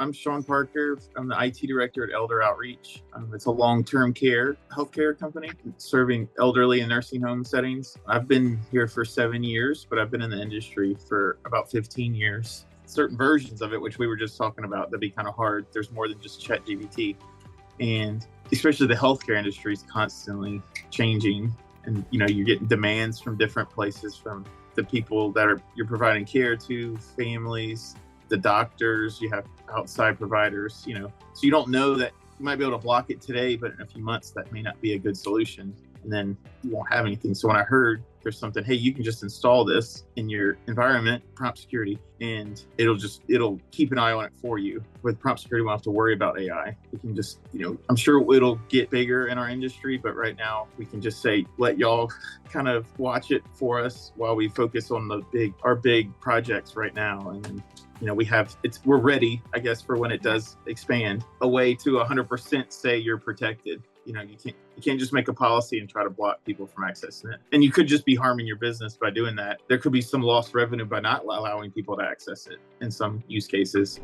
I'm Sean Parker. I'm the IT director at Elder Outreach. It's a long-term care healthcare company serving elderly in nursing home settings. I've been here for 7 years, but I've been in the industry for about 15 years. Certain versions of it, which we were just talking about, that'd be kind of hard. There's more than just ChatGPT. And especially the healthcare industry is constantly changing. And, you're getting demands from different places, from the people that you're providing care to, families, the doctors, you have outside providers, so you don't know that you might be able to block it today, but in a few months that may not be a good solution. And then you won't have anything. So when I heard there's something, hey, you can just install this in your environment, prompt security, and it'll keep an eye on it for you. With prompt security, we don't have to worry about AI. We can just, I'm sure it'll get bigger in our industry, but right now we can just say, let y'all kind of watch it for us while we focus on our big projects right now. And then, we're ready, I guess, for when it does expand, a way to 100% say you're protected. You can't just make a policy and try to block people from accessing it. And you could just be harming your business by doing that. There could be some lost revenue by not allowing people to access it in some use cases.